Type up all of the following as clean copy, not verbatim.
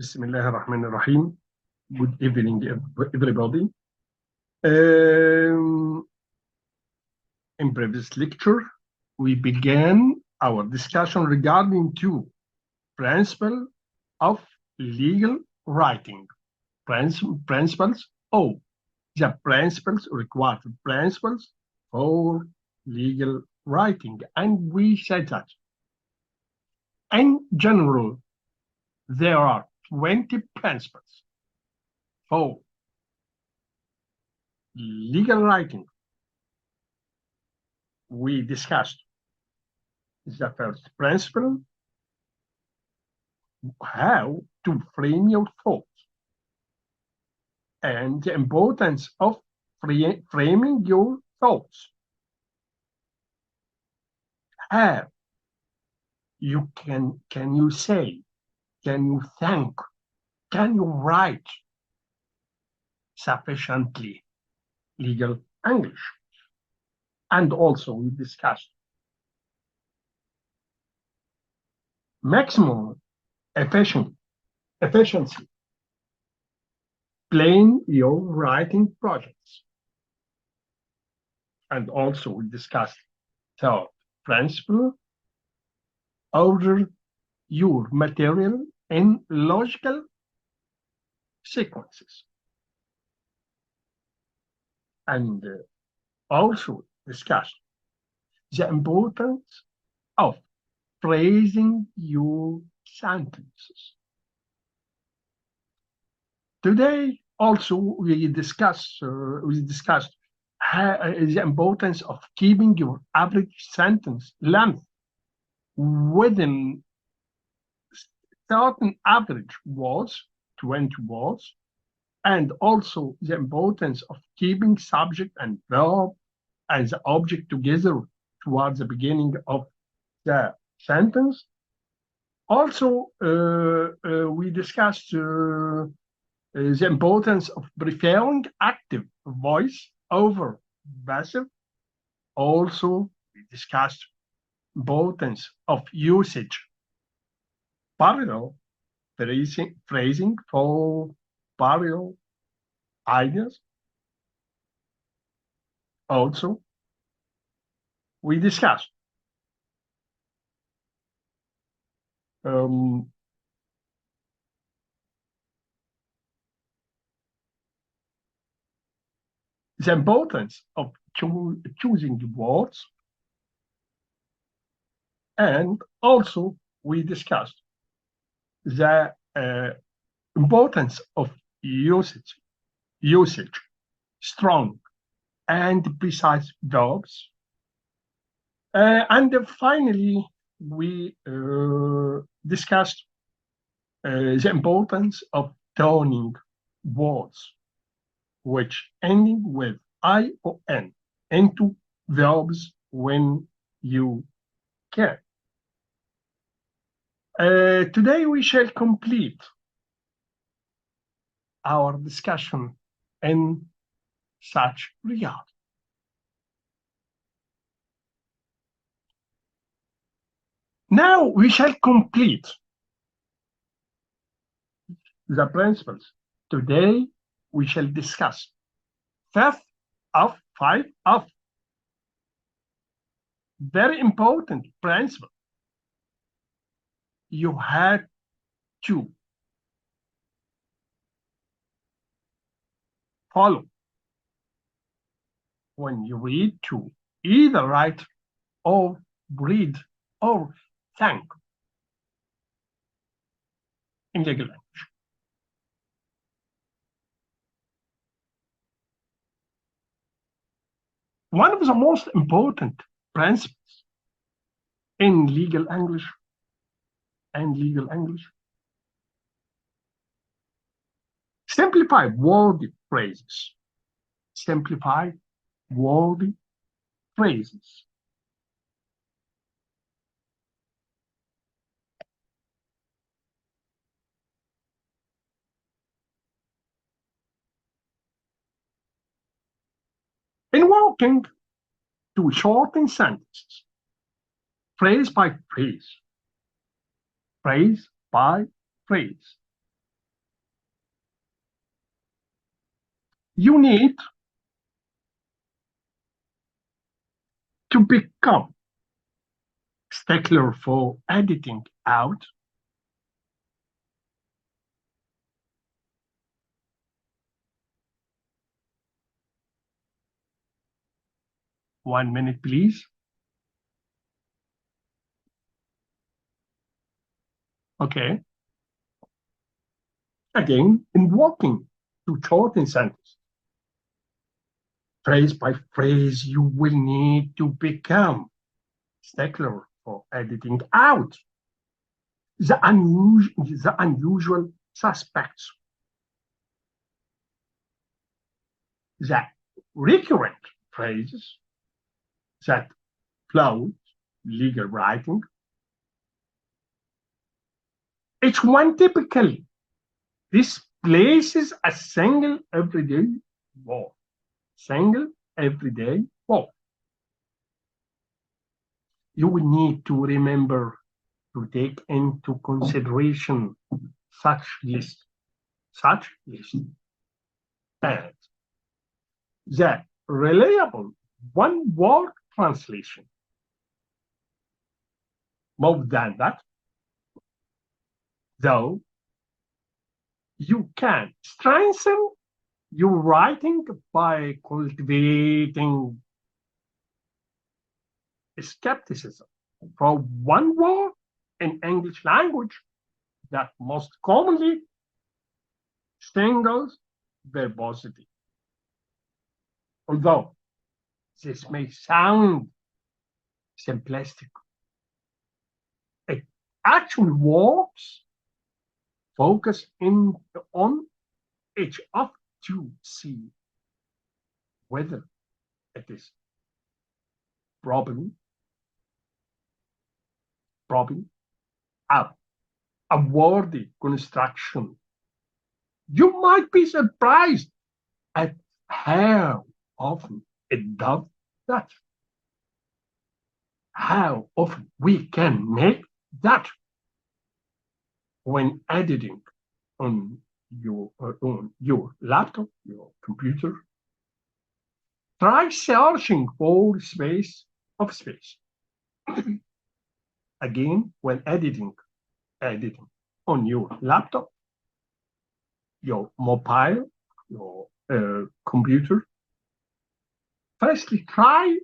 Bismillahirrahmanirrahim. Good evening, everybody. In previous lecture, we began our discussion regarding two principles of legal writing. Principles, the principles, required principles for legal writing. And we said that in general, there are 20 principles for legal writing. We discussed the first principle, how to frame your thoughts, and the importance of framing your thoughts. How you can you say, can you think, can you write sufficiently legal English? And also we discussed maximum efficiency, plan your writing projects. And also we discussed third principle, order your material in logical sequences. And also discussed the importance of phrasing your sentences. Today, also, we discussed the importance of keeping your average sentence length within certain average words, 20 words, and also the importance of keeping subject and verb and the object together towards the beginning of the sentence. Also, we discussed the importance of preferring active voice over passive. Also, we discussed importance of usage parallel phrasing for parallel ideas. Also, we discussed the importance of choosing the words, and also we discussed the importance of usage, strong and precise verbs. And finally, we discussed the importance of turning words which ending with I or N into verbs when you can. Today we shall complete our discussion in such regard. Now we shall complete the principles. Today we shall discuss fifth of 5 of very important principle. You had to follow when you read, to either write or read or think in legal language. One of the most important principles in legal English simplify wordy phrases. Simplify wordy phrases. In working to shorten sentences, phrase by phrase, You need to become stickler for editing out. One minute, please. Okay. Again, in walking to shorten sentence, phrase by phrase, you will need to become stickler for editing out the unusual suspects, the recurrent phrases that flout legal writing. Each one typically displaces a single everyday word. Single everyday word. You will need to remember to take into consideration such list as the reliable one-word translation. More than that, though, you can strengthen your writing by cultivating skepticism for one word in English language that most commonly singles verbosity. Although this may sound simplistic, it actually works. Focus on each of to see whether it is probably a worthy construction. You might be surprised at how often it does that. How often we can make that when editing on your laptop, your computer. Try searching for space. Again, when editing on your laptop, your mobile, your computer. Firstly, try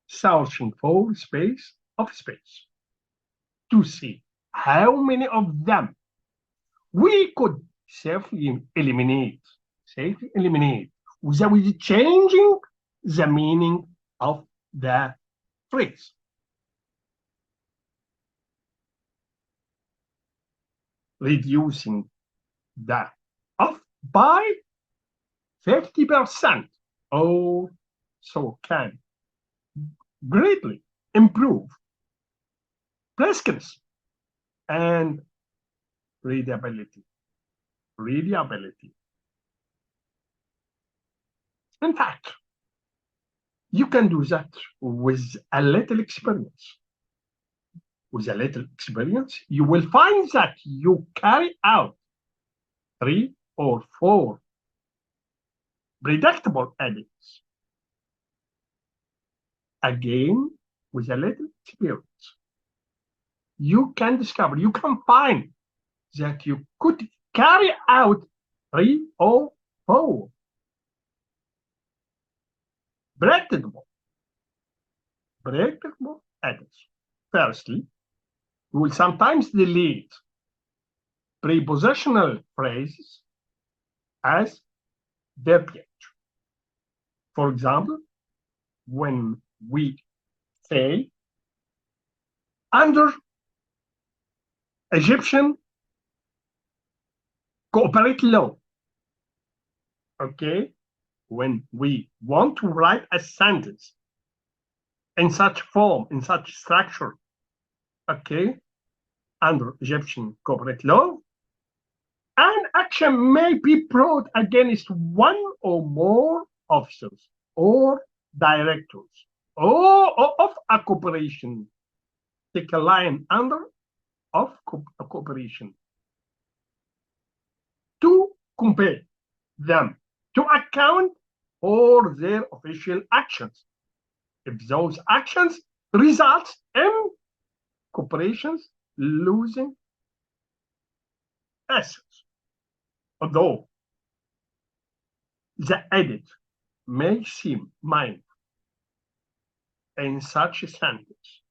searching for space to see how many of them we could safely eliminate without changing the meaning of the phrase. Reducing that off by 50% also can greatly improve briskness and readability. In fact, you can do that with a little experience. With a little experience, you will find that you carry out 3 or 4 predictable edits. Again, with a little experience, you can find that you could carry out 3 or 4 predictable edits. Firstly, you will sometimes delete prepositional phrases as verbiage. For example, when we say under Egyptian corporate law, okay, when we want to write a sentence in such form, in such structure, okay, under Egyptian corporate law, an action may be brought against one or more officers or directors or of a corporation. Take a line under of a corporation to compare them to account or their official actions if those actions result in corporations losing assets. Although the edit may seem minor in such a sentence,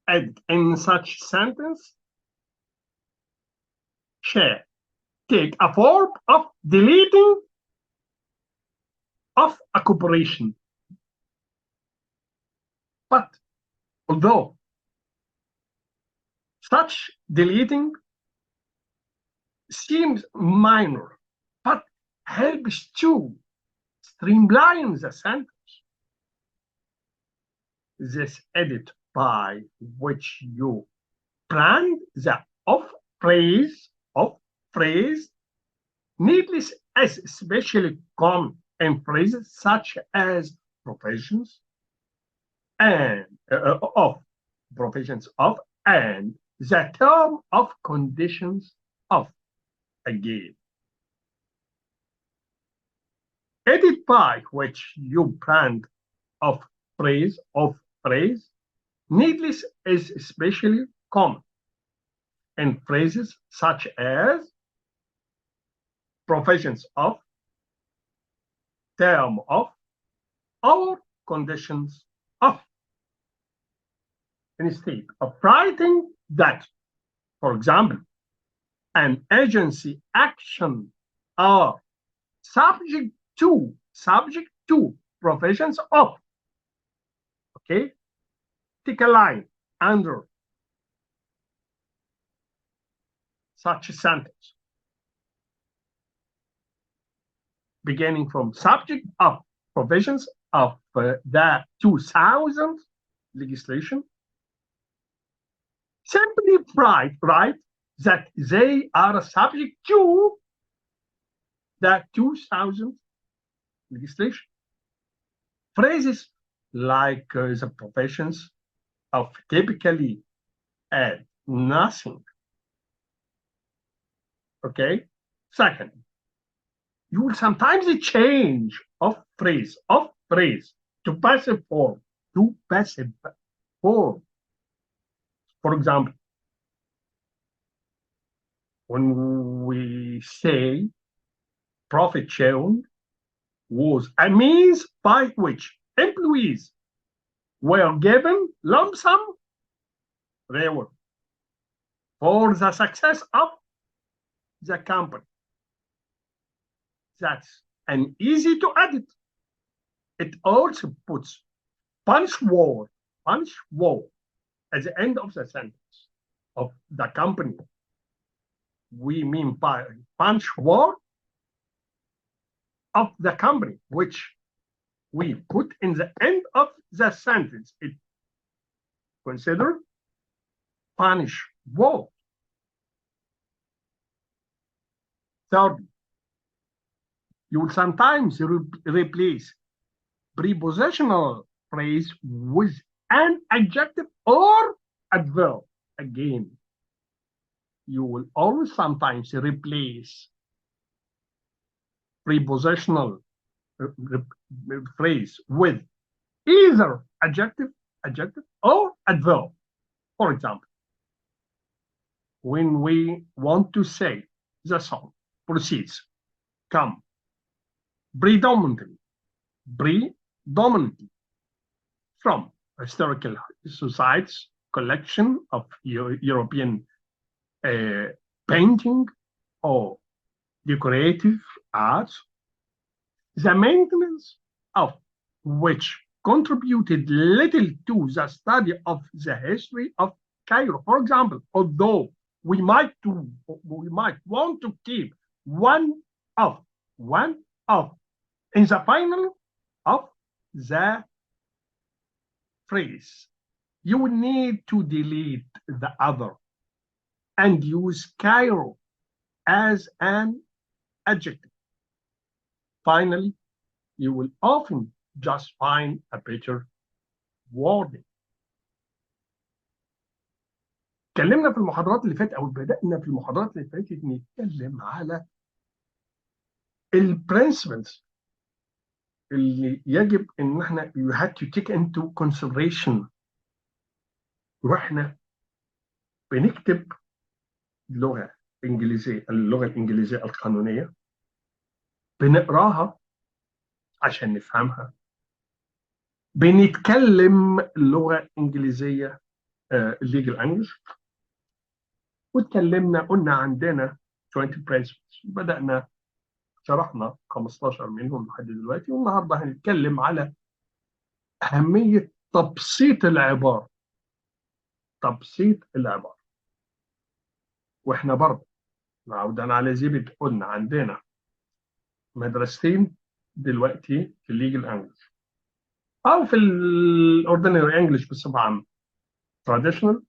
edit in such sentence shall take a form of deleting of a corporation. But although such deleting seems minor, but helps to streamline the sentence, this edit by which you brand the of phrase needless as especially common in phrases such as professions and of professions of and the term of conditions of again. Edit by which you brand of phrase needless is especially common in phrases such as professions of, term of, or conditions of. Instead of writing that, for example, an agency action are subject to provisions of, okay, take a line under such a sentence beginning from subject of provisions of the 2000 legislation. Simply write that they are subject to the 2000 legislation. Phrases like the professions of typically add nothing. Okay? Second, you will sometimes change of phrase to passive form. For example, when we say profit sharing was a means by which employees were given lump sum reward for the success of the company. That's an easy to edit. It also puts punch word at the end of the sentence of the company. We mean by punch word of the company, which we put in the end of the sentence. It considered punish word. Third, you will sometimes replace prepositional phrase with an adjective or adverb. Again, you will always sometimes replace prepositional phrase with either adjective or adverb. For example, when we want to say the song proceeds, come predominantly from historical societies collection of European painting or decorative arts, the maintenance of which contributed little to the study of the history of Cairo. For example, although we might want to keep one of in the final of the phrase, you will need to delete the other and use Cairo as an adjective. Finally, you will often just find a better wording. اتكلمنا في المحاضرات اللي فاتت او بدأنا في المحاضرات اللي فاتت نتكلم على البرنسبلز اللي يجب ان احنا you have to take into consideration واحنا بنكتب اللغه الانجليزيه القانونيه، بنقراها عشان نفهمها، بنتكلم اللغه الانجليزيه الليجل انجلش، واتكلمنا قلنا عندنا 20 principles، بدأنا شرحنا 15 منهم لحد دلوقتي، والنهارده هنتكلم على أهمية تبسيط العبارة. تبسيط العبارة. واحنا برضه عودا على زيبت قلنا عندنا مدرستين دلوقتي في الليجل انجلش او في الاوردينري انجلش بصفه عامه. تراديشنال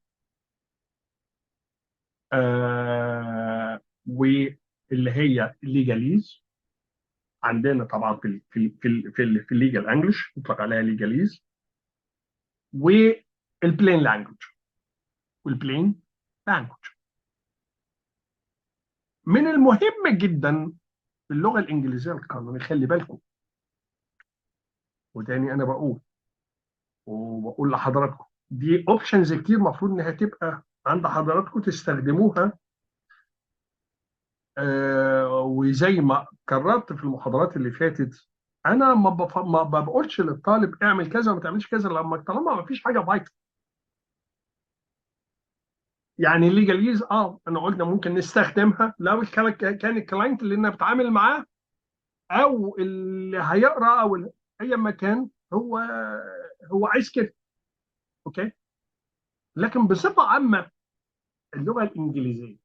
واللي هي الليجاليز. عندنا طبعا في الليجل انجلش يطلق عليها ليجاليز، والبلين لانجوج. والبلين لانجوج من المهم جدا في اللغه الانجليزيه القانونيه. خلي بالكم، وتاني انا بقول لحضراتكم دي اوبشنز كتير المفروض انها تبقى عند حضراتكم تستخدموها. وزي ما كررت في المحاضرات اللي فاتت، انا ما بقولش للطالب اعمل كذا وما تعملش كذا لما طالما ما فيش حاجه فايتال. يعني الليجاليز انا قلنا ممكن نستخدمها لو كان الكلاينت اللي انا بتعامل معاه او اللي هيقرا او اي مكان هو عايز كده. اوكي. لكن بصفه عامه اللغه الانجليزيه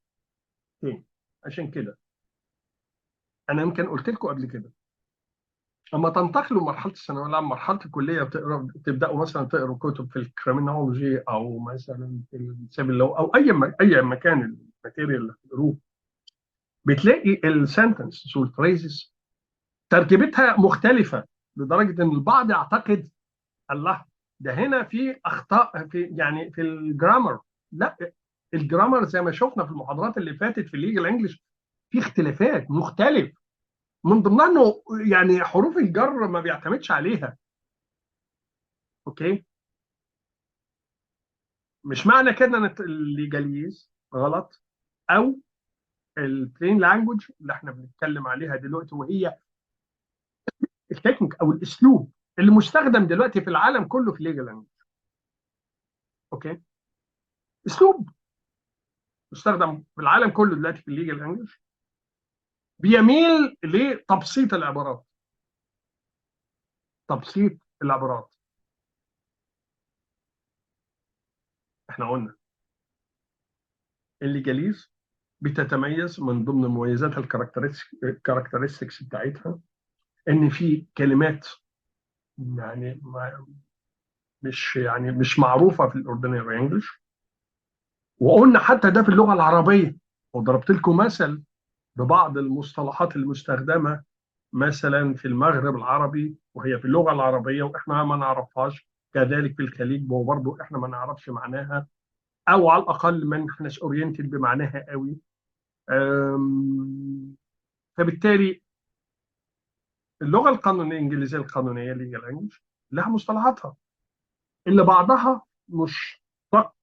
تاني، عشان كده انا يمكن قلت لكم قبل كده، اما تنتقلوا مرحله الثانويه العامه مرحله الكليه تبداوا مثلا تقروا كتب في الكريمنولوجي او مثلا في السيفل لو او اي مكان الماتيريال اللي هتقروه، بتلاقي السنتنس والفريزز ترتيبتها مختلفه لدرجه ان البعض يعتقد الله ده هنا في اخطاء في يعني في الجرامر. لا، الجرامر زي ما شفنا في المحاضرات اللي فاتت في الليجل انجلش في اختلافات مختلف، من ضمنها انه يعني حروف الجر ما بيعتمدش عليها. اوكي. مش معنى كده ان الليجاليز غلط او البلين لانجوج اللي احنا بنتكلم عليها دلوقتي، وهي التكنيك او الاسلوب اللي مستخدم دلوقتي في العالم كله في ليجل لانجوج. اوكي. اسلوب مستخدم في العالم كله دلوقتي في الليجل لانجوج بيميل لتبسيط العبارات. تبسيط العبارات. احنا قلنا الليجاليز بتتميز من ضمن مميزاتها الكاركترستكس بتاعتها ان في كلمات يعني مش معروفه في الاوردينري انجلش، وقلنا حتى ده في اللغه العربيه، وضربت لكم مثل ببعض المصطلحات المستخدمه مثلا في المغرب العربي وهي في اللغه العربيه واحنا ما نعرفهاش، كذلك في الخليج وبرضه احنا ما نعرفش معناها، او على الاقل ما احناش اورينتد بمعناها قوي. فبالتالي اللغه القانونيه الانجليزيه القانونيه اللي هي الانجليش لها مصطلحاتها اللي بعضها مشتق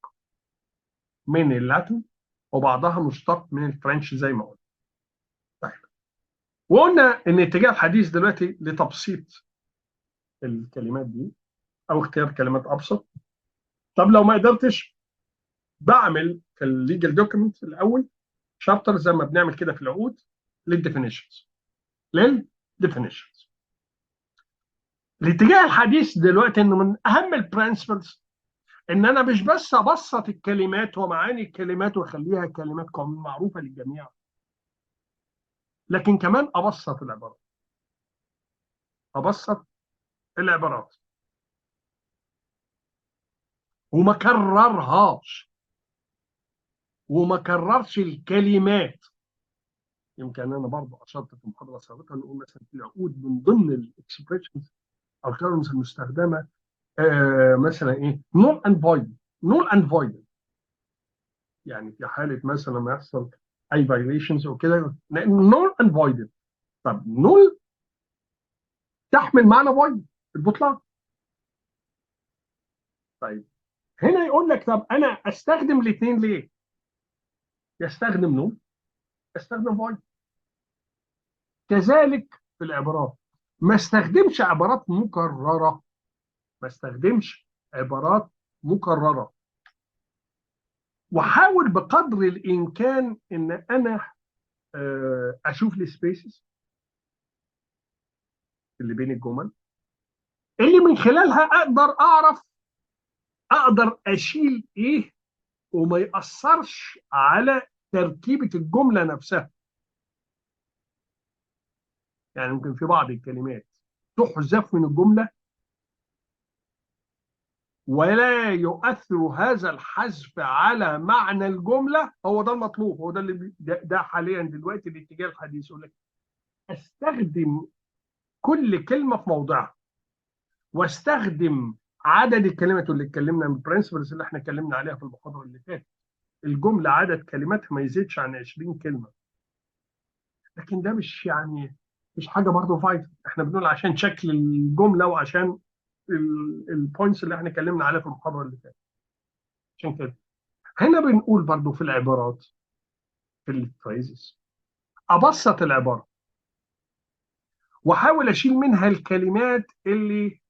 من اللاتين وبعضها مشتق من الفرنش زي ما قلنا. طيب، وقلنا ان اتجاه الحديث دلوقتي لتبسيط الكلمات دي او اختيار كلمات ابسط. طب لو ما قدرتش، بعمل في الليجل دوكيمنت الاول شابتر زي ما بنعمل كده في العقود للديفينيشنز. للديفينيشنز. الاتجاه الحديث دلوقتي انه من اهم البرنسبلز ان انا مش بس ابسط الكلمات ومعاني الكلمات واخليها كلمات معروفه للجميع، لكن كمان ابسط العبارات. ابسط العبارات وما كررهاش وما كررش الكلمات. يمكن انا برضه اشرت في محاضره سابقه نقول مثلا في العقود من ضمن الاكسبريشنز او الترمز المستخدمه مثلا ايه نول اند فويد. نول اند فويد يعني في حاله مثلا ما يحصل اي فايليشنز وكده نول اند فويد. طب نول تحمل معنى فويد، البطلان. طيب هنا يقول لك طب انا استخدم الاثنين ليه؟ يستخدم نول، استخدم فويد. كذلك في العبارات، ما استخدمش عبارات مكرره، ما استخدمش عبارات مكرره، وحاول بقدر الامكان ان انا اشوف السبيسز اللي بين الجمل، اللي من خلالها اقدر اعرف اقدر اشيل ايه وما ياثرش على تركيبه الجمله نفسها. يعني ممكن في بعض الكلمات تحذف من الجمله ولا يؤثر هذا الحذف على معنى الجمله. هو ده المطلوب، هو ده اللي ده حاليا دلوقتي الاتجاه الحديث، يقول لك استخدم كل كلمه في موضعها، واستخدم عدد الكلمات اللي اتكلمنا من البرنسبلز اللي احنا اتكلمنا عليها في المحاضره اللي فاتت. الجمله عدد كلماتها ما يزيدش عن 20 كلمه. لكن ده مش يعني مش حاجه برضه فايده، احنا بنقول عشان شكل الجمله وعشان البوينتس اللي احنا اتكلمنا عليها في المحاضره اللي فاتت. عشان كده هنا بنقول برضه في العبارات، في الفريزز، ابسط العباره واحاول اشيل منها الكلمات اللي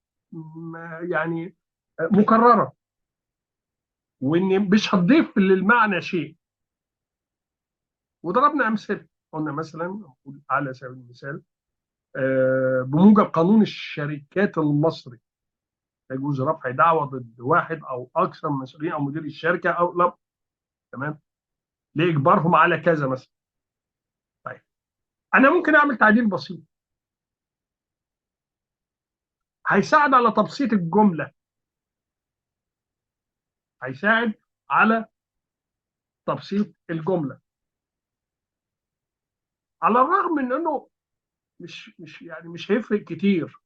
يعني مكرره، وان مش هتضيف للمعنى شيء. وضربنا امثله، قلنا مثلا على سبيل المثال بموجب قانون الشركات المصري يجوز رفع دعوى ضد واحد او اكثر من مسؤولين او مدير الشركه او لا، تمام، لاجبارهم على كذا مثلا. طيب انا ممكن اعمل تعديل بسيط هيساعد على تبسيط الجمله، هيساعد على تبسيط الجمله، على الرغم من انه مش يعني مش هيفرق كتير.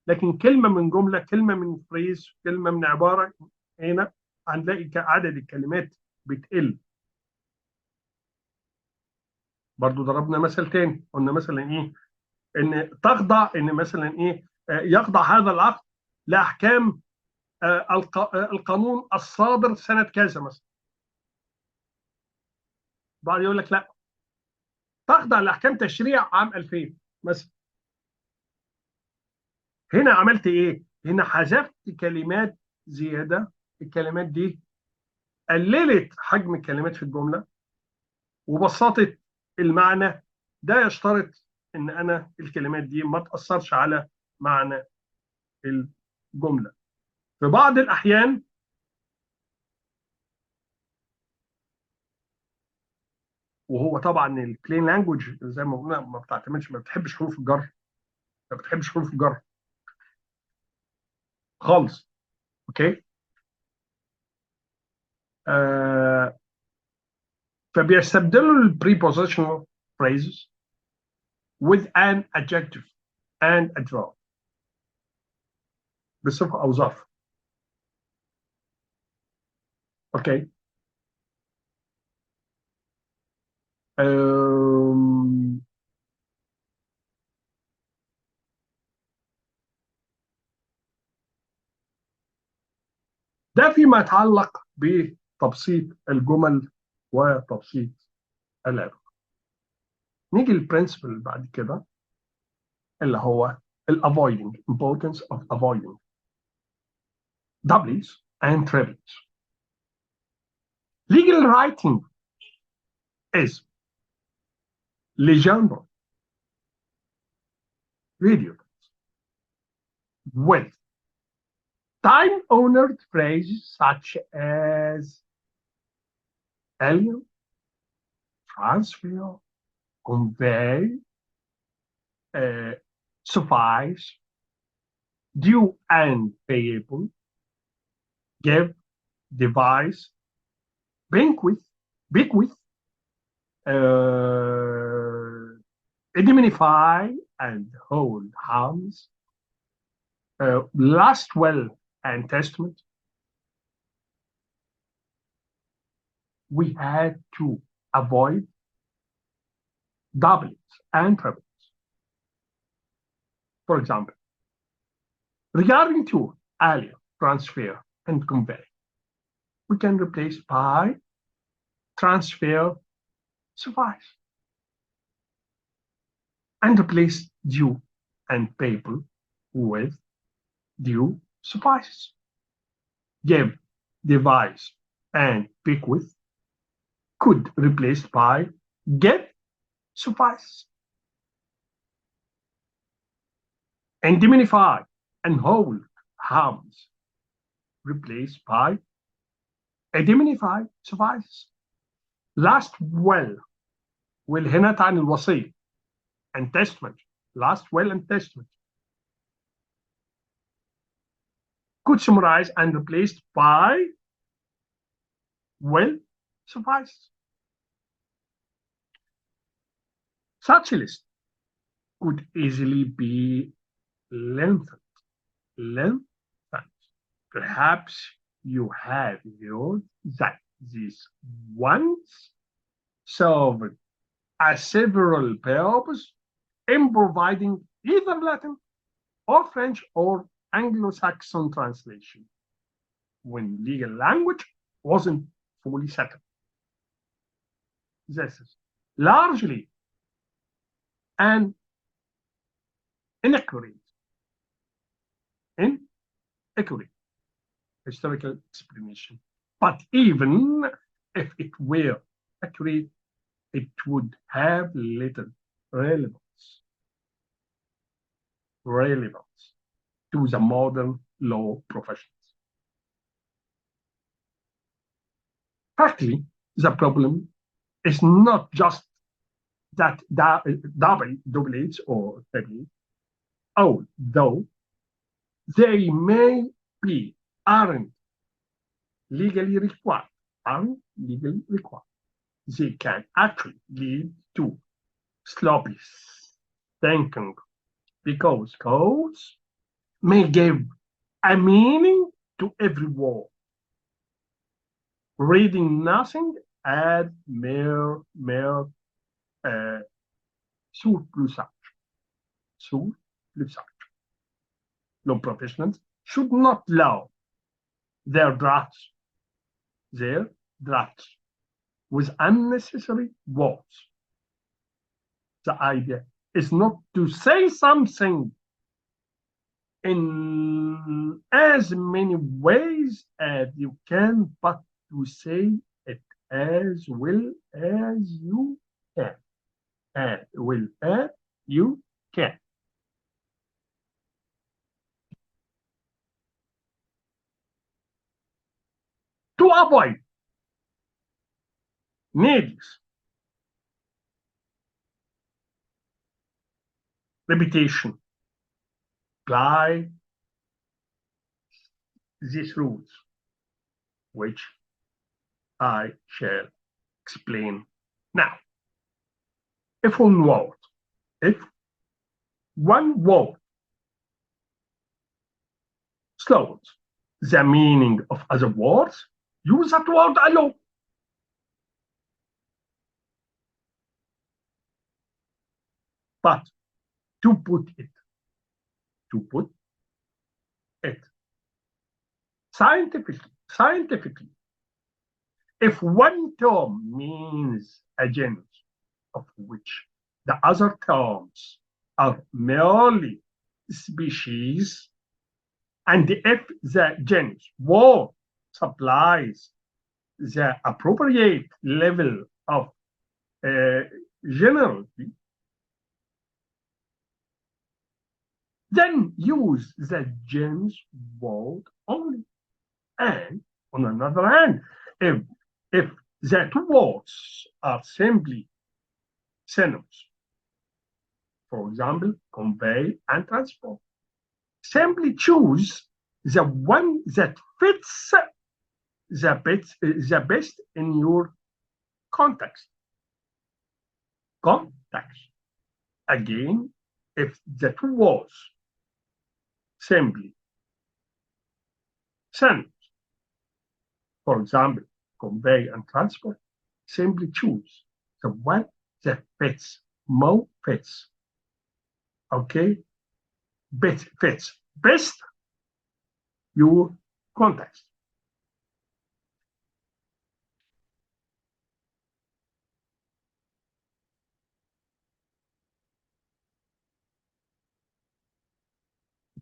لكن كلمه من جمله، كلمه من فريز، كلمه من عباره، هنا هنلاقي عدد الكلمات بتقل. برضو ضربنا مثل تاني، قلنا مثلا ايه، ان تخضع، ان مثلا ايه يخضع هذا العقد لاحكام القانون الصادر سنه كذا مثلا. بعض يقول لك لا، تخضع لاحكام تشريع عام 2000 مثلا. هنا عملت ايه؟ هنا حذفت كلمات زياده. الكلمات دي قللت حجم الكلمات في الجمله وبسطت المعنى. ده يشترط ان انا الكلمات دي ما تاثرش على معنى الجمله. في بعض الاحيان، وهو طبعا البلين لانجوج زي ما قلنا ما بتعتمدش، ما بتحبش حروف الجر، ما بتحبش حروف الجر خالص. اوكي. آه فبيستبدلوا البريبوزيشنال phrases with an adjective and a verb، بصفه او ظرف. اوكي. آم، ده فيما يتعلق بتبسيط الجمل وتبسيط العبارة. نيجي للبرنسبل بعد كده اللي هو avoiding importance of avoiding doublets and triplets. Legal writing is legendre video with time-honored phrases such as alien, transfer, convey, uh, suffice, due and payable, give, devise, bequeath, bequeath, uh, indemnify and hold harms, last will and testament. We had to avoid doublets and triplets. For example, regarding to earlier transfer and convey, we can replace by transfer suffice and replace due and payable with due suffices. Give, devise, and bequeath could replaced by give suffice. Indemnify and hold harms replaced by indemnify suffice. Last will هنا تعني الوصية and testament. Last will and testament could summarize and replaced by will suffice. Such a list could easily be lengthened. Perhaps you have heard that these ones served a several purpose in providing either Latin or French or Anglo-Saxon translation when legal language wasn't fully settled. This is largely an inaccurate historical explanation. But even if it were accurate, it would have little relevance to the modern law professions. Practically, the problem is not just that double-H or double, although they may be aren't legally required, they can actually lead to sloppy thinking because codes may give a meaning to every word, reading nothing as mere surplusage. Law professionals should not allow their drafts with unnecessary words. The idea is not to say something in as many ways as you can, but to say it as well as you can. As well as you can. To avoid needless repetition, apply these rules, which I shall explain now. If one word slows the meaning of other words, use that word alone. But to put it scientifically, if one term means a genus of which the other terms are merely species, and if the genus word supplies the appropriate level of generality, then use the genus word only. And on another hand, if the two words are simply synonyms, for example, convey and transport, simply choose the one that fits the best in your context. Again, if the two words simply synonyms, for example, convey and transport, simply choose the one that fits, more fits. Okay? fits best your context.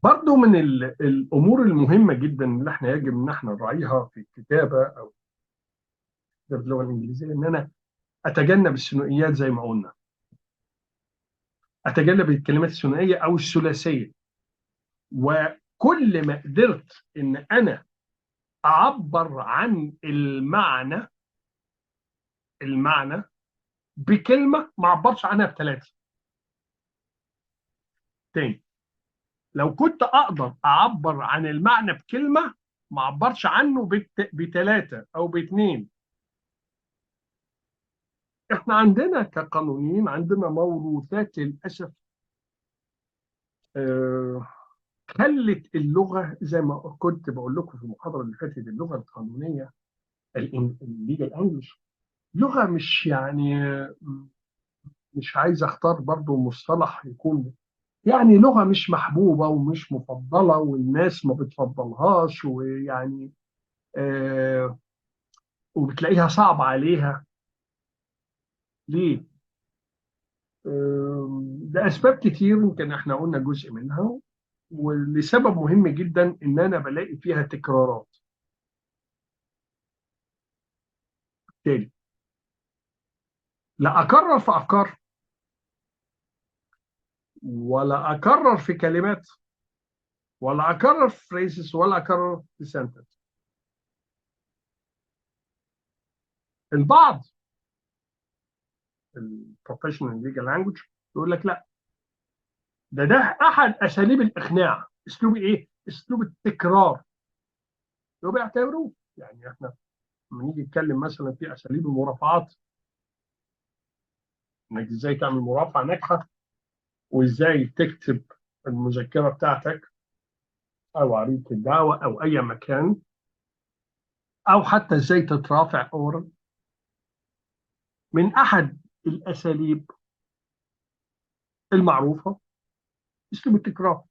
برضو من الامور المهمه جدا اللي احنا يجب ان احنا نراعيها في الكتابه او باللغه الانجليزيه ان انا اتجنب الثنائيات زي ما قلنا، اتجنب الكلمات الثنائيه او الثلاثيه، وكل ما قدرت ان انا اعبر عن المعنى بكلمه ما اعبرش عنها بثلاثه. تاني، لو كنت اقدر اعبر عن المعنى بكلمه ما اعبرش عنه بثلاثه او باثنين. احنا عندنا كقانونيين عندنا موروثات للاسف آه، خلت اللغه زي ما كنت بقول لكم في المحاضره اللي فاتت، اللغه القانونيه الليجل انجلش لغه مش يعني مش عايز اختار برضو مصطلح يكون يعني لغه مش محبوبه ومش مفضله والناس ما بتفضلهاش، ويعني آه وبتلاقيها صعب عليها. ليه؟ لأسباب كتير يمكن احنا قلنا جزء منها، ولسبب مهم جدا ان انا بلاقي فيها تكرارات. تاني، لا اكرر في افكار ولا اكرر في كلمات ولا اكرر في phrases ولا اكرر في sentence. البعض البروفيشنال ليجل لانجوج يقول لك لا، ده احد اساليب الاقناع. اسلوب ايه؟ اسلوب التكرار. لو بيعتبروه يعني احنا لما نيجي نتكلم مثلا في اساليب المرافعات، انك ازاي تعمل مرافعه ناجحه وازاي تكتب المذكره بتاعتك او عريضه الدعوه او اي مكان، او حتى ازاي تترافع اورا. من احد الاساليب المعروفه اسلوب التكرار،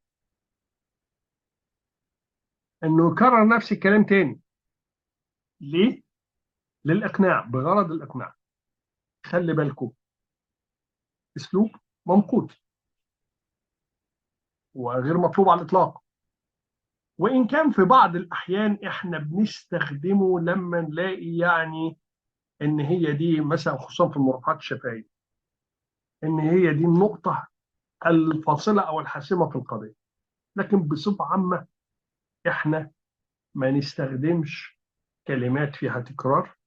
انه يكرر نفس الكلام تاني. ليه؟ للاقناع، بغرض الاقناع. خلي بالكم، اسلوب ممقوت وغير مطلوب على الاطلاق، وان كان في بعض الاحيان احنا بنستخدمه لما نلاقي يعني ان هي دي مثلا، خصوصا في المرافعات الشفهيه، ان هي دي النقطه الفاصله او الحاسمه في القضيه. لكن بصفه عامه احنا ما نستخدمش كلمات فيها تكرار،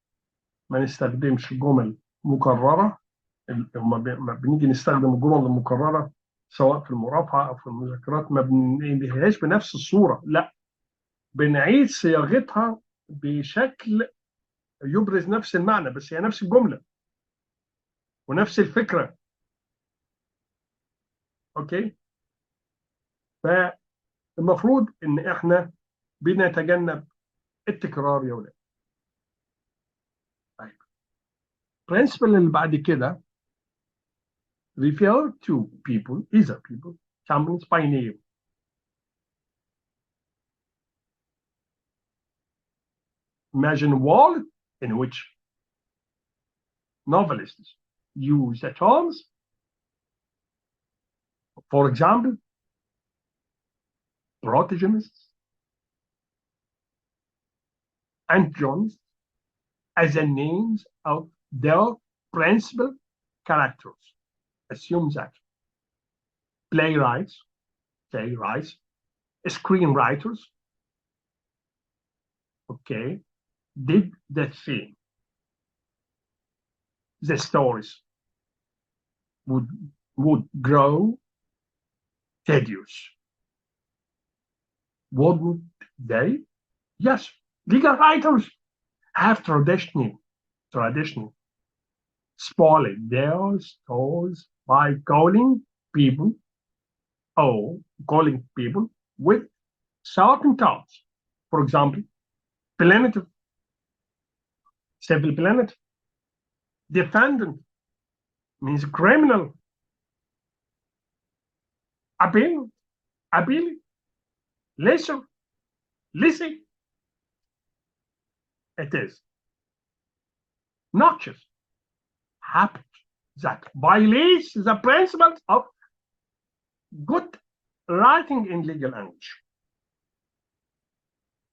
ما نستخدمش جمل مكرره. لما بنيجي نستخدم الجمل المكرره سواء في المرافعه او في المذكرات ما بننهيهاش بنفس الصوره، لا، بنعيد صياغتها بشكل يبرز نفس المعنى، بس هي نفس الجمله ونفس الفكره. اوكي، فالمفروض ان احنا بنتجنب التكرار يا ولاد. طيب، البرنسبل اللي بعد كده refer to people, either people, companies by name. Imagine a world in which novelists use the terms, for example, protagonists and Johns as the names of their principal characters. Assume that playwrights, screenwriters, okay, did the same. The stories would, would grow tedious. Wouldn't they? Yes, legal writers have traditionally spoiled their stories by people calling people with certain terms. For example, plaintiff, civil plaintiff, defendant means criminal, appeal, ability, leisure, listen. It is noxious habit that violates the principles of good writing in legal language.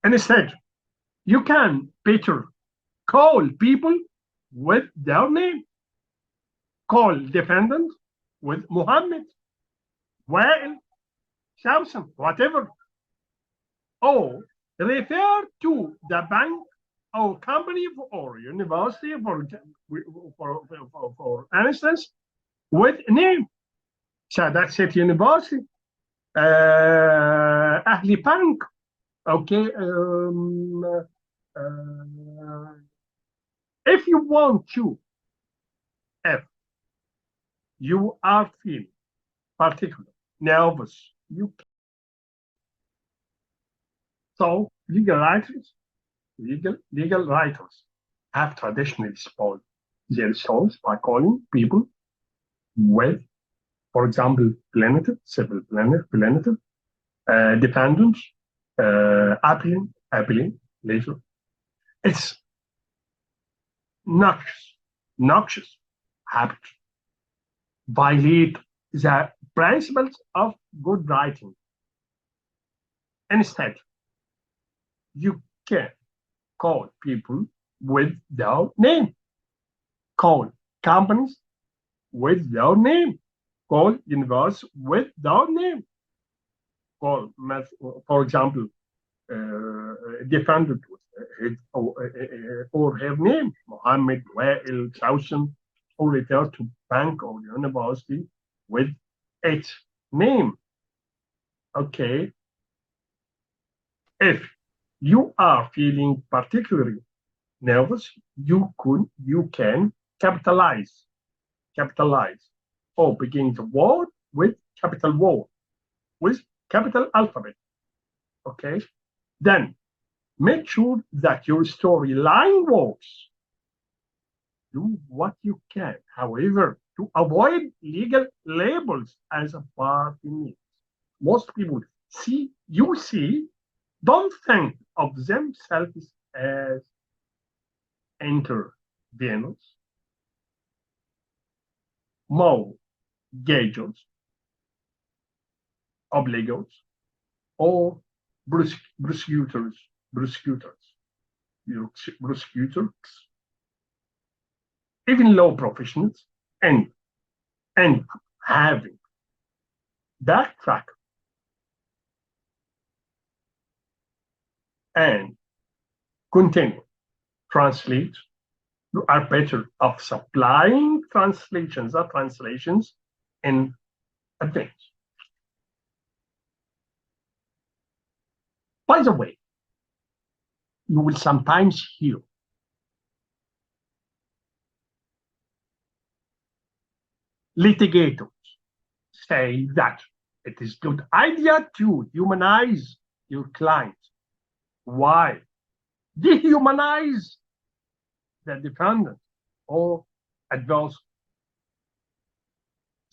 Instead, you can better call people with their name, call defendant with Muhammad, Wael, Samson, whatever, or refer to the bank or company or university for instance with name. Sadat City University, Ahli Bank, okay. If you want to, if you are feeling particularly nervous, you can. So legal writers have traditionally spoiled their souls by calling people with, for example, plaintiff, civil plaintiff, defendant, appellant, later. It's noxious habit, violate the principles of good writing. Instead, you can call people with their name, call companies with their name, call universe with their name, call, for example, defendant with his or her name, Mohammed, Wael, Sausan, or refer to bank or university with its name. Okay. If you are feeling particularly nervous, you can capitalize, or begin the word with capital word, with capital alphabet. Okay. Then make sure that your storyline works. Do what you can, however, to avoid legal labels as a party needs. Most people don't think of themselves as interveners, mortgagors, obligors, or prosecutors, even law professionals, and having that track and continue translate. You are better off supplying translations in advance. By the way, you will sometimes hear litigators say that it is a good idea to humanize your client. Why? Dehumanize the defendant or adverse.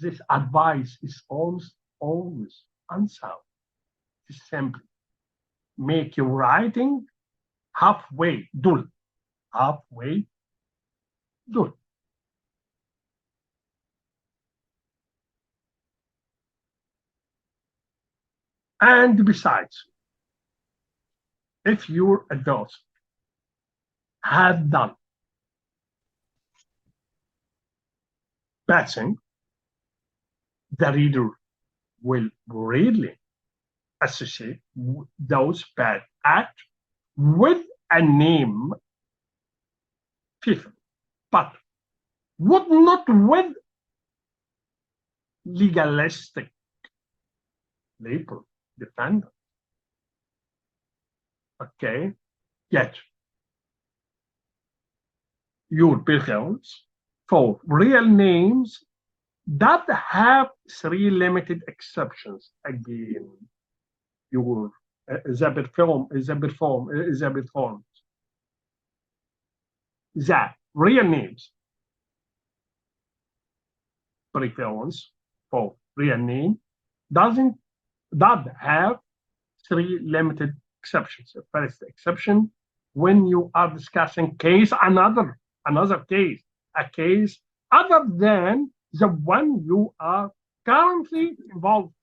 This advice is almost always unsound. It's simply make your writing halfway dull. And besides, if your adverse had done bad thing, the reader will readily associate those bad acts with a name FIFA, but would not with legalistic label defendant. Okay, yet your preference for real names that have three limited exceptions. Again, your the real names preference for real name doesn't does have three limited exceptions. The first exception, when you are discussing another case, a case other than the one you are currently involved.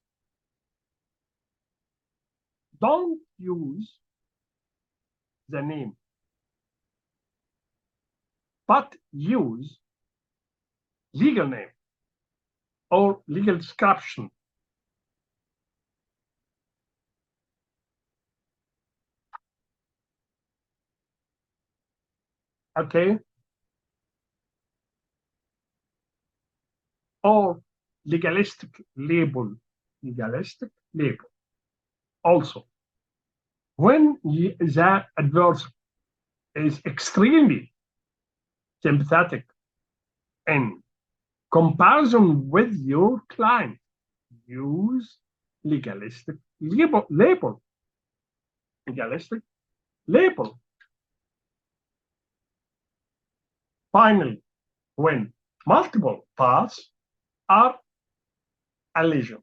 Don't use the name, but use legal name or legal description. Okay? Or legalistic label. Legalistic label. Also, when the adversary is extremely sympathetic in comparison with your client, use legalistic label. Legalistic label. Finally, when multiple paths are alleged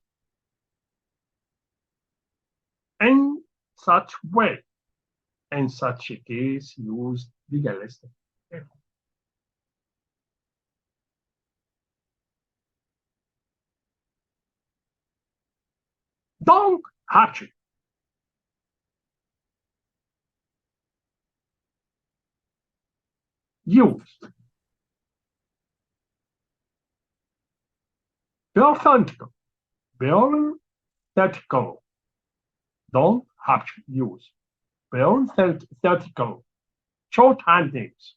in such way, in such a case, use legalistic label. Don't hatch it. Use parenthetical. Parenthetical. Don't hatch. Use parenthetical. Shorthand names.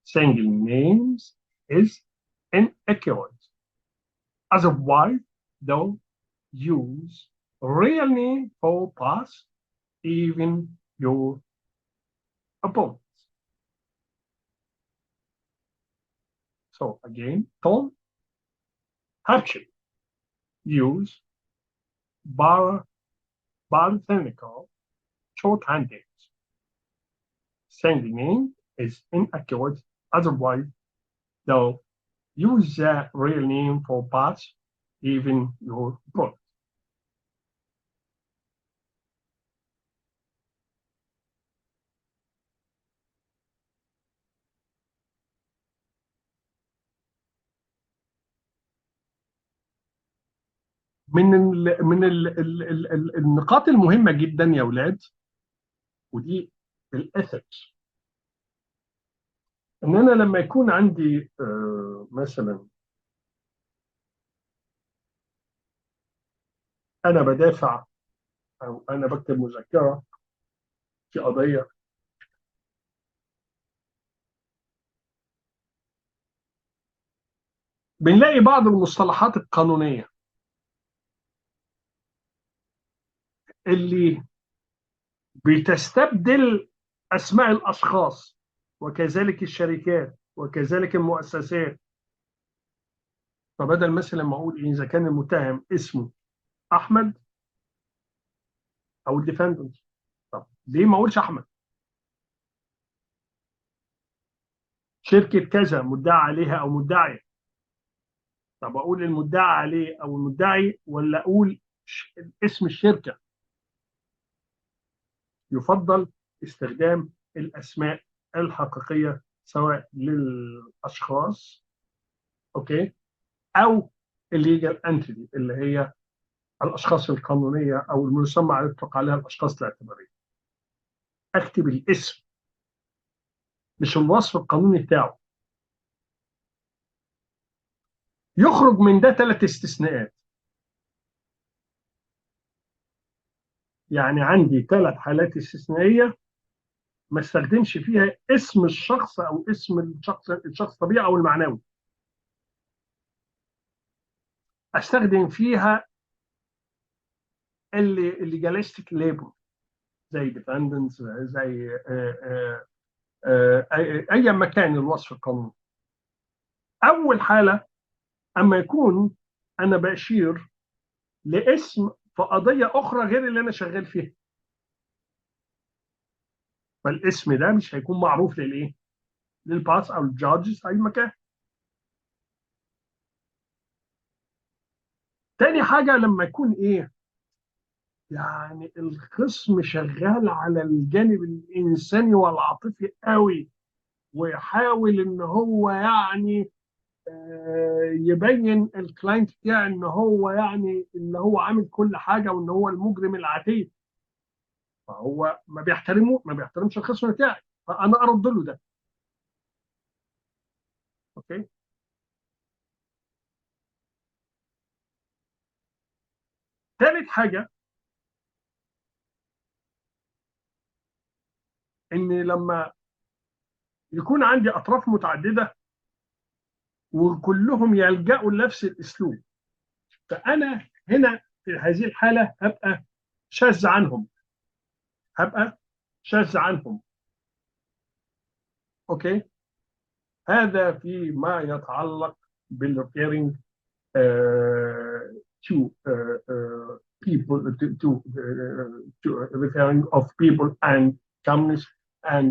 Single names is inaccurate. Otherwise, don't use real name for pass, even your opponents. So again, don't hatchet. Use parenthetical shorthand names. Single name is inaccurate. Otherwise, they'll use the real name for pass, even your opponent. من النقاط المهمه جدا يا اولاد، ودي الاثكس، ان انا لما يكون عندي مثلا انا بدافع او انا بكتب مذكره في قضيه، بنلاقي بعض المصطلحات القانونيه اللي بتستبدل اسماء الاشخاص وكذلك الشركات وكذلك المؤسسات. فبدل مثلا ما اقول اذا كان المتهم اسمه احمد او الديفندنت، طب ليه ما اقولش احمد؟ شركه كذا مدعى عليها او مدعي، طب اقول المدعى عليه او المدعي ولا اقول اسم الشركه؟ يفضل استخدام الاسماء الحقيقيه سواء للاشخاص، اوكي، او الليجال انتيتي اللي هي الاشخاص القانونيه او المسمى على يطلق عليها الاشخاص الاعتباريه. اكتب الاسم مش الوصف القانوني بتاعه. يخرج من ده ثلاث استثناءات. يعني عندي ثلاث حالات استثنائيه ما استخدمش فيها اسم الشخص او اسم الشخص الطبيعي او المعنوي. استخدم فيها الليجاليستيك ليبل زي ديبندنس، زي اي مكان الوصف القانوني. اول حاله اما يكون انا بشير لاسم في قضيه اخرى غير اللي انا شغال فيها، فالاسم ده مش هيكون معروف للايه؟ للباس او الجادجز في اي مكان. تاني حاجة لما يكون إيه، يعني الخصم شغال على الجانب الإنساني والعاطفي قوي، ويحاول إن هو يعني يبين الكلاينت بتاعي ان هو يعني ان هو عامل كل حاجه وان هو المجرم العتيد، فهو ما بيحترمش الخصم بتاعي، فانا ارد له ده. اوكي. ثالث حاجه، ان لما يكون عندي اطراف متعدده وكلهم يلجأوا لنفس الاسلوب، فانا هنا في هذه الحاله شاذ عنهم هبقى شاذ عنهم. اوكي. هذا فيما يتعلق بالريفيرنج to people to referring of people and companies and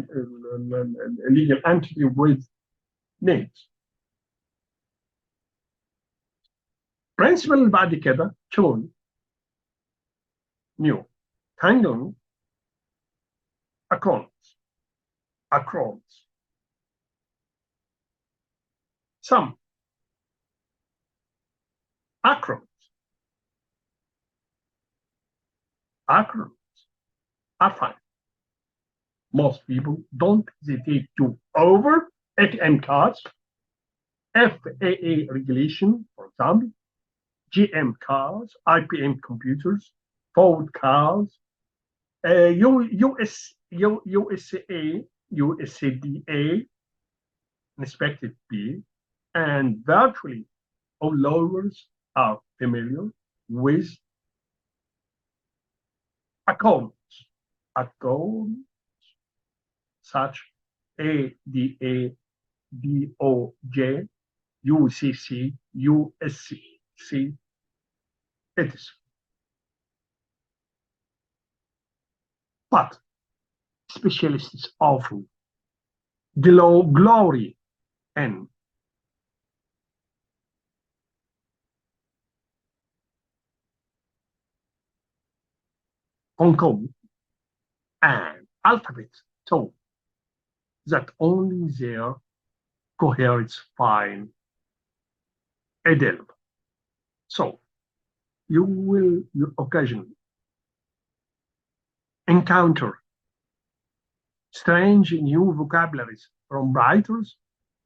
legal entity with names. Principle بعد كده tone, new, handling, acronyms, some acronyms are fine. Most people don't hesitate to over ATM cards, FAA regulation, for example, GM cars, IPM computers, Ford cars, USCDA, inspected B, and virtually all lawyers are familiar with accounts such ADA, DOJ, UCC, USC, etc. But specialists often glory in Concom and alphabet tone that only their coherence find edible. So you occasionally encounter strange new vocabularies from writers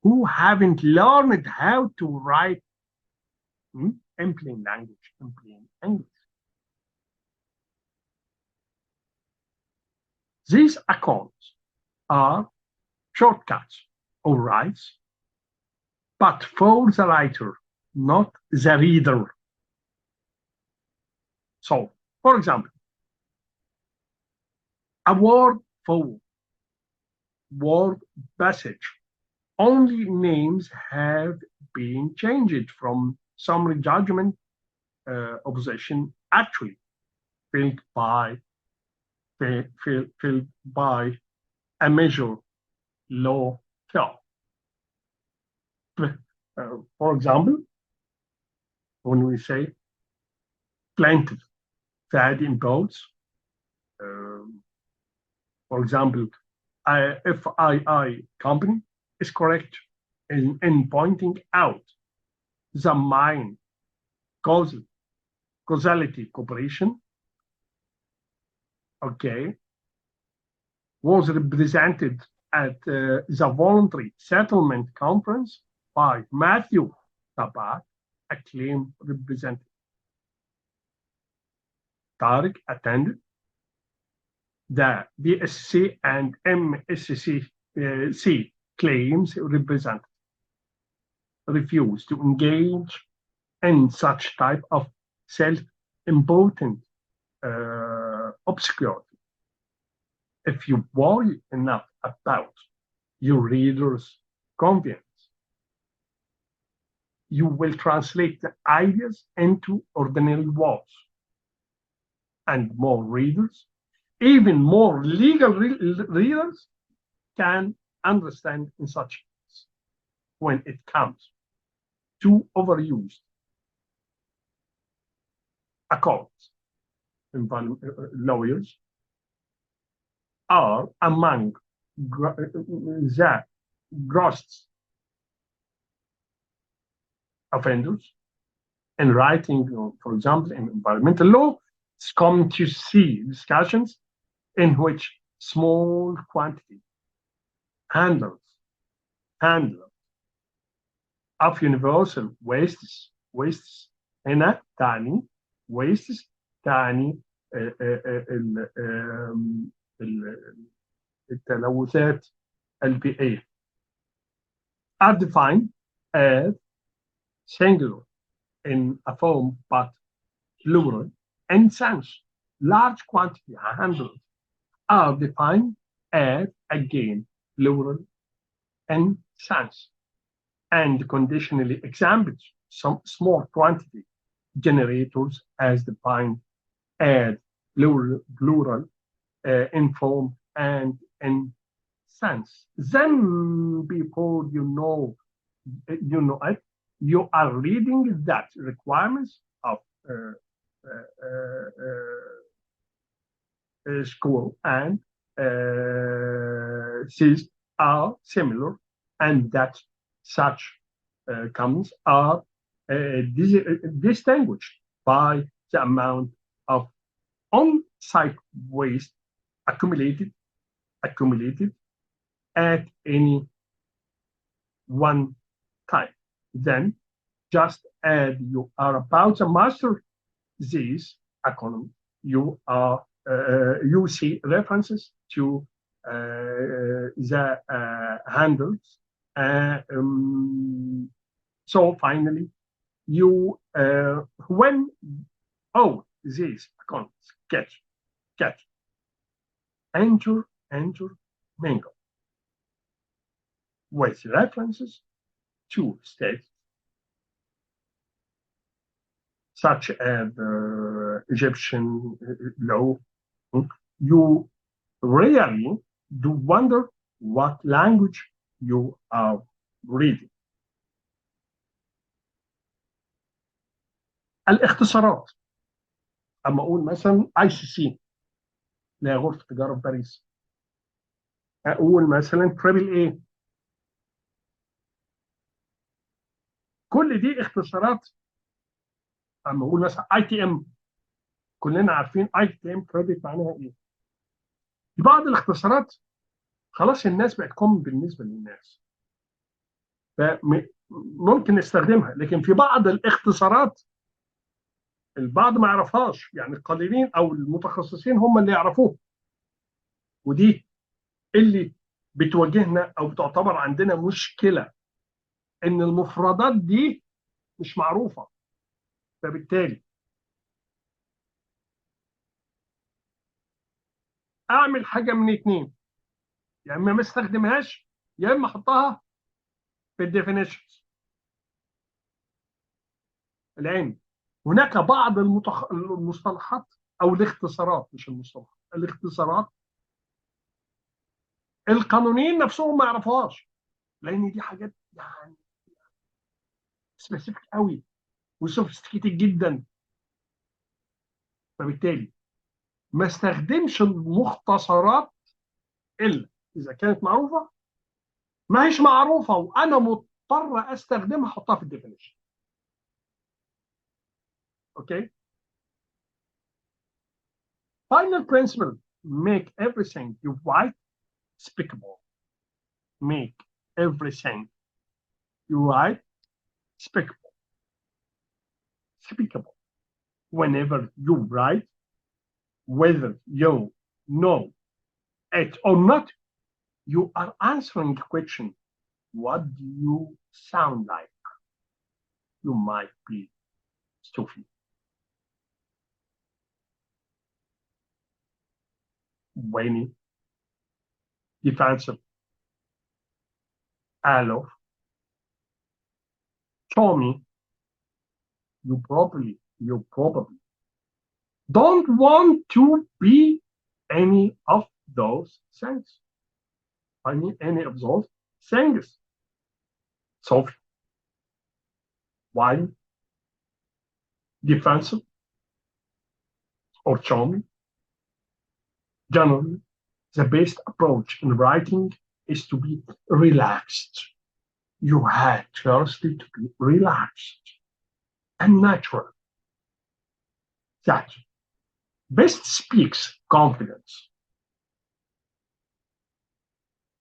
who haven't learned how to write in plain language. These accounts are shortcuts or rights, but for the writer, not the reader. So, for example, a word for word passage, only names have been changed from summary judgment opposition actually filled by filled by a major law firm. For example, when we say plaintiff fed in boats, for example, FII company is correct in pointing out the main causality cooperation, okay, was represented at the voluntary settlement conference by Matthew Tabat, a claim representative. Tariq attended the BSC and MSC claims representative refused to engage in such type of self-important obscurity. If you worry enough about your reader's convenience, you will translate the ideas into ordinary words. And more readers, even more legal readers, can understand in such case when it comes to overused accounts, lawyers, are among the gross offenders in writing, for example, in environmental law. It's common to see discussions in which small quantity handlers of universal wastes هنا تعني wastes تعني التلوثات البيئية are defined as singular in a form but plural in sense. Large quantity handled are defined as again plural in sense and conditionally examined some small quantity generators as defined as plural in form and in sense. Then before you know it, you are reading that requirements of school and these are similar and that such comments are distinguished by the amount of on-site waste accumulated at any one time. Then, just as you are about to master this economy, you see references to the handles. So finally, you when all these accounts get enter mingle with references to states such as Egyptian law, you rarely do wonder what language you are reading. الاختصارات اما اقول مثلا اي سي سي اللي هي غرفه تجاره باريس، اقول مثلا تريبل اي، كل دي اختصارات. اما اقول مثلا اي تي ام، كلنا عارفين اي تي ام كريدت معناها ايه. في بعض الاختصارات خلاص الناس بقت كومن بالنسبه للناس فممكن نستخدمها، لكن في بعض الاختصارات البعض ما يعرفهاش، يعني القليلين او المتخصصين هم اللي يعرفوها، ودي اللي بتواجهنا او بتعتبر عندنا مشكله ان المفردات دي مش معروفه. فبالتالي اعمل حاجه من اتنين، يا اما ما استخدمهاش يا اما احطها في الديفينيشنز. العلم هناك بعض المصطلحات او الاختصارات، مش المصطلحات، الاختصارات القانونيين نفسهم ما يعرفوهاش، لان دي حاجات يعني سبيسيفيك قوي وسوفيستيكيتد جدا. فبالتالي ما استخدمش المختصرات الا اذا كانت معروفه، ما هيش معروفه وانا مضطر استخدمها احطها في الديفينيشن. اوكي. Final principle: make everything you write speakable. Make everything you write speakable. Speakable. Whenever you write, whether you know it or not, you are answering the question, what do you sound like? You might be stupid, whiny, defensive, aloof, chummy. You probably don't want to be any of those things. I mean, any of those things. So, whiny, defensive, or charming. Generally, the best approach in writing is to be relaxed. You had firstly to be relaxed and natural. That best speaks confidence.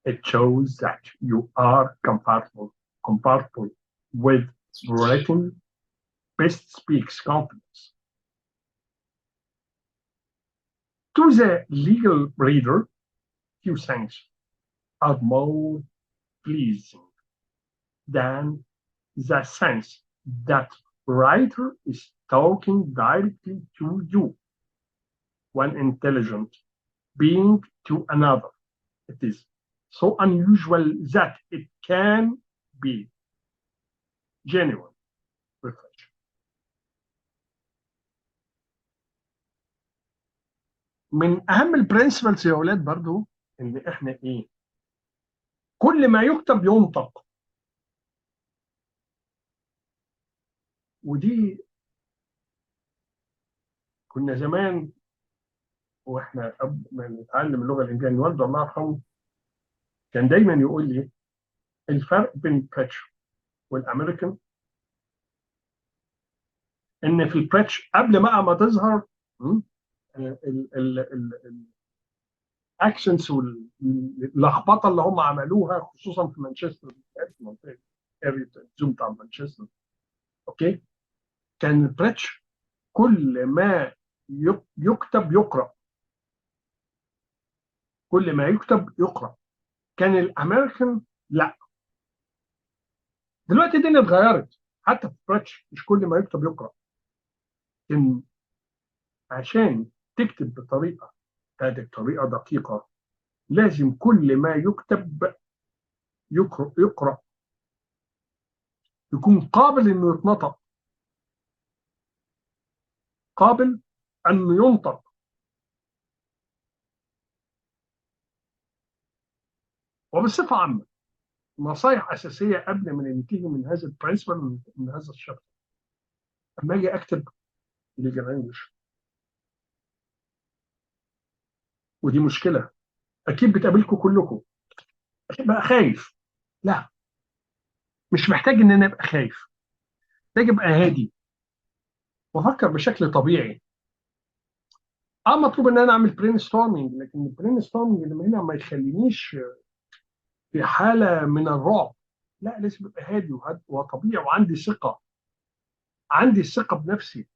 It shows that you are comfortable with writing. Best speaks confidence. To the legal reader, few things are more pleasing than the sense that writer is talking directly to you, one intelligent being to another. It is so unusual that it can be genuine reflection. من اهم البرنسبلز يا اولاد برضو ان احنا ايه، كل ما يكتب ينطق. ودي كنا زمان واحنا قبل ما نتعلم اللغه الانجليزيه، والده الله يرحمه كان دايما يقول لي الفرق بين البريتش والامريكان ان في البريتش قبل ما تظهر الاكسنتس واللخبطه اللي هم عملوها خصوصا في مانشستر، في منطقه الزوم بتاع مانشستر. اوكي، كان البريتش كل ما يكتب يقرا، كل ما يكتب يقرا. كان الامريكان لا. دلوقتي الدنيا اتغيرت، حتى في البريتش مش كل ما يكتب يقرا. إن عشان تكتب بطريقه هذه الطريقه دقيقه لازم كل ما يكتب يقرا يكون قابل انه يتنطق، قابل انه ينطق. وبصفه عامه نصائح اساسيه قبل ما ننتهي من هذا البرنسبل، من هذا الشابتر. لما اجي اكتب ليجل انجلش، ودي مشكله اكيد بتقابلكم كلكم، بقى خايف. لا، مش محتاج ان انا ابقى خايف، محتاج ابقى هادي وافكر بشكل طبيعي. مطلوب ان انا اعمل برين ستورمنج، لكن البرين ستورمنج اللي هنا ما يخلينيش في حاله من الرعب. لا، لازم ابقى هادي وطبيعي وعندي ثقه، عندي الثقه بنفسي.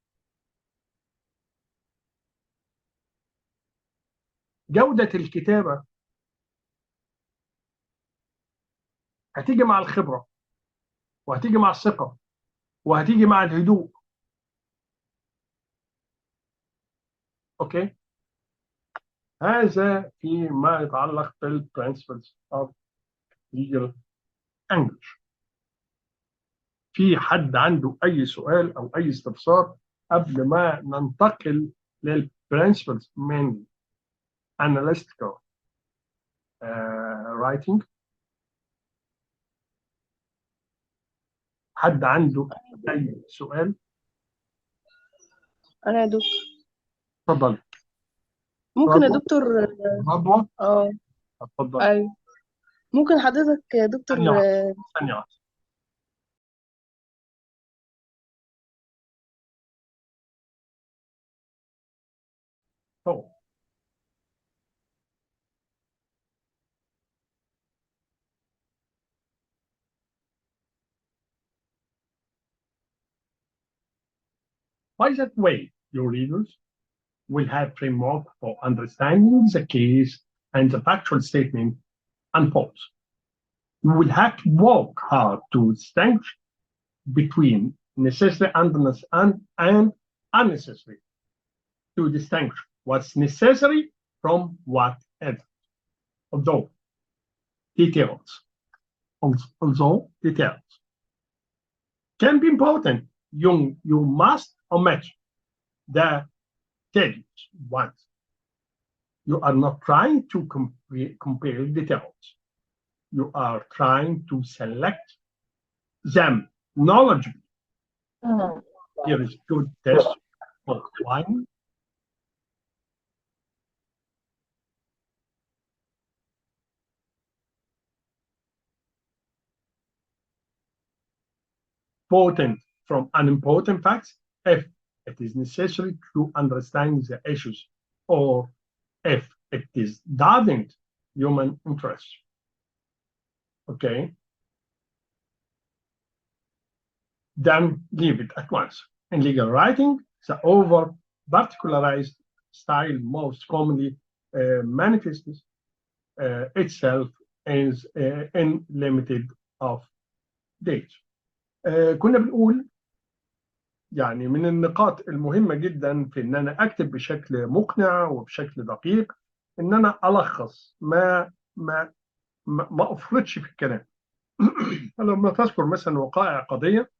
جوده الكتابه هتيجي مع الخبره، وهتيجي مع الثقه، وهتيجي مع الهدوء. اوكي، هذا فيما يتعلق بالبرنسبلز اوف ليجل انجلش. في حد عنده اي سؤال او اي استفسار قبل ما ننتقل للبرنسبلز من analytical writing؟ حد عنده اي سؤال؟ انا يا دكتور اتفضل. ممكن يا رضوى، دكتور. رضوى اه اتفضل. ايوه، ممكن حضرتك يا دكتور. ثانية واحدة، ثانية واحدة. طبعا. By that way, your readers will have framework for understanding the case and the factual statement unfolds. You will have to work hard to distinguish between necessary and unnecessary, to distinguish what's necessary from what isn't. Although details can be important, you must omit the tedious ones. You are not trying to compare details. You are trying to select them knowledgeably. Here is good test for one important from unimportant facts if it is necessary to understand the issues or if it is doesn't human interest. Okay? Then leave it at once. In legal writing, the over particularized style most commonly manifests itself as in limited of dates. كنا بنقول يعني من النقاط المهمة جدا في ان انا اكتب بشكل مقنع وبشكل دقيق ان انا الخص ما افرطش في الكلام. لما تذكر مثلا وقائع قضية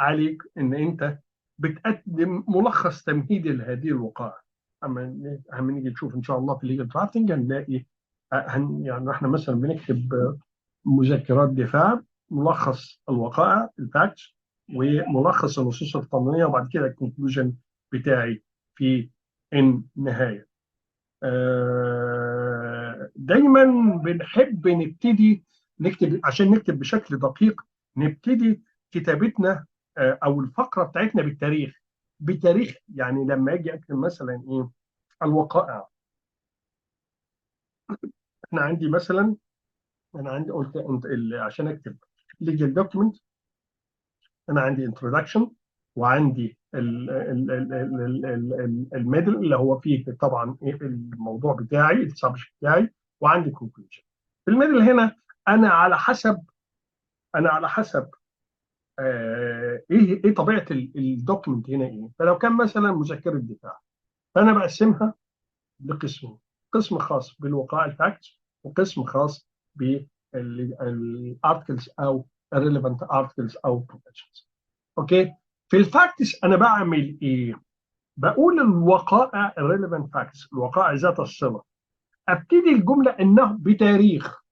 عليك ان انت بتقدم ملخص تمهيدي لهذه الوقائع. اما نيجي نشوف ان شاء الله في الليجل درافتنج هنلاقي يعني احنا مثلا بنكتب مذكرات دفاع، ملخص الوقائع الفاكتس وملخص النصوص القانونيه وبعد كده الكونكلوجن بتاعي في النهايه. دايما بنحب نبتدي نكتب عشان نكتب بشكل دقيق، نبتدي كتابتنا او الفقره بتاعتنا بتاريخ يعني لما اجي اكتب مثلا ايه الوقائع. انا عندي قلت عشان اكتب legal document انا عندي introduction وعندي الميدل اللي هو فيه طبعا ايه الموضوع بتاعي السبجكت بتاعي، وعندي conclusion. في الميدل هنا انا على حسب ايه طبيعه الدوكيمنت هنا ايه. فلو كان مثلا مذكره دفاع فانا بقسمها لقسمين، قسم خاص بالوقائع الفاكتس وقسم خاص بالارتكلز او relevant articles او professions. اوكي، في الفاكتس انا بعمل ايه؟ بقول الوقائع relevant facts، الوقائع ذات الصله. ابتدي الجمله انه بتاريخ.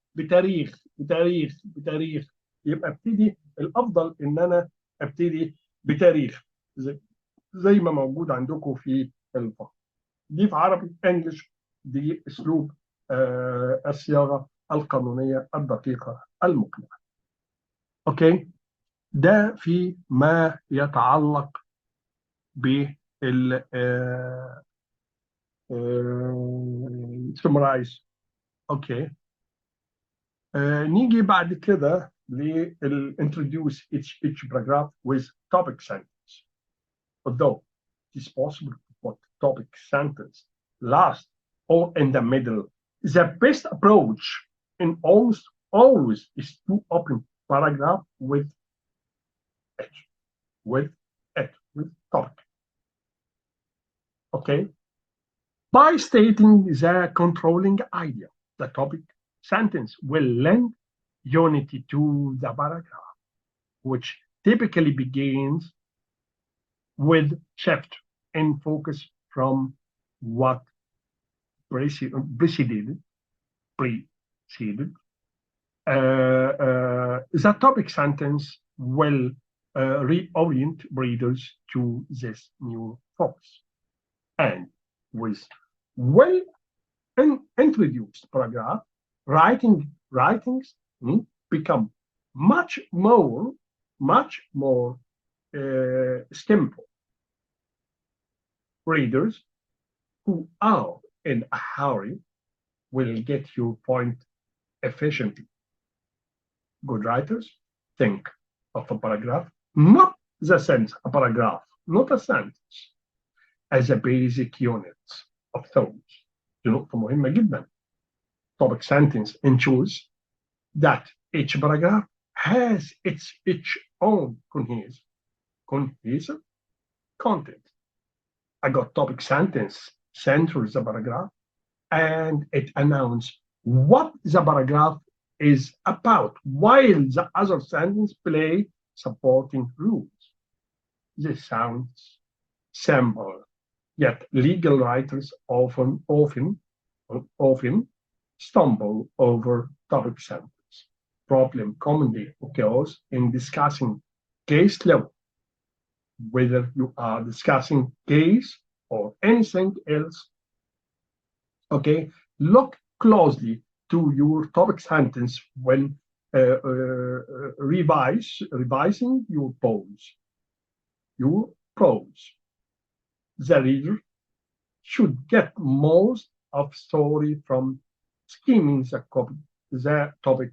يبقى ابتدي الافضل ان انا ابتدي بتاريخ زي ما موجود عندكم في الفقره دي في عربي انجلش. دي اسلوب الصياغه القانونيه الدقيقه المقنعه. اوكي، ده في ما يتعلق بال summarize. اوكي، نيجي بعد كده introduce each paragraph with topic sentence. Although it is possible to put topic sentence last or in the middle, the best approach in almost always is to open paragraph with topic. Okay, by stating the controlling idea, the topic sentence will lend unity to the paragraph, which typically begins with shift in focus from what preceded. The topic sentence will reorient readers to this new focus. And with well introduced paragraph, writings become much more simple. Readers who are in a hurry will get your point efficiently. Good writers think of a paragraph, not the sentence, a paragraph, not a sentence, as a basic unit of thought. دي نقطة مهمة جدا. Topic sentence ensures that each paragraph has its own cohesive content. I got topic sentence centers the paragraph and it announces what the paragraph is about, while the other sentence play supporting rules. This sounds simple, yet legal writers often stumble over topic sentence. Problem commonly occurs in discussing case law. Whether you are discussing case or anything else, okay, look closely to your topic sentence when revising your pose. Your prose. The reader should get most of story from skimming the topic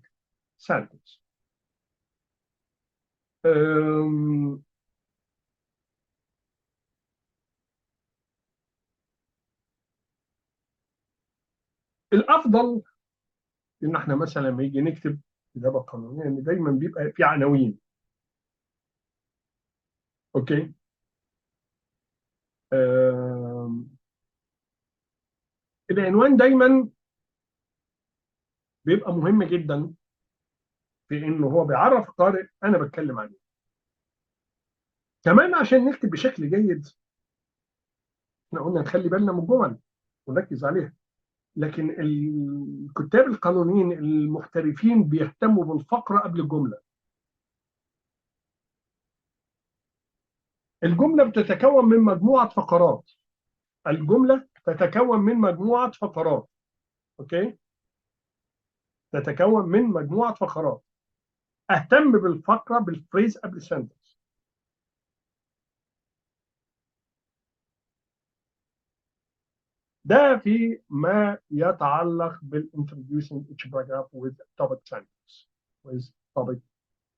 sentence. الافضل ان احنا مثلا لما يجي نكتب كتابه قانونيه ان دايما بيبقى في عناوين. اوكي. العنوان دايما بيبقى مهم جدا في انه هو بيعرف القارئ انا بتكلم عنه. كمان عشان نكتب بشكل جيد احنا قلنا نخلي بالنا من الجمل ونركز عليها. لكن الكتاب القانونيين المحترفين بيهتموا بالفقره قبل الجمله. الجمله بتتكون من مجموعه فقرات. الجمله تتكون من مجموعه فقرات. اوكي. تتكون من مجموعه فقرات. اهتم بالفقره بالفريز قبل السنتنس. ده في ما يتعلق بالintroducing each paragraph with topic sentence. with topic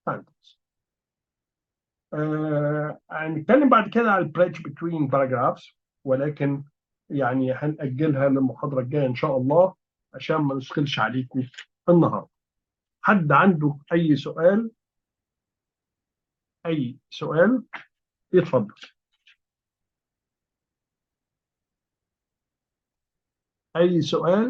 sentence. هنتكلم بعد كده على البريدج between paragraphs ولكن يعني هنأجلها للمحاضرة الجاية إن شاء الله عشان ما نثقلش عليكم النهارده. حد عنده أي سؤال؟ أي سؤال؟ يتفضل. أي سؤال؟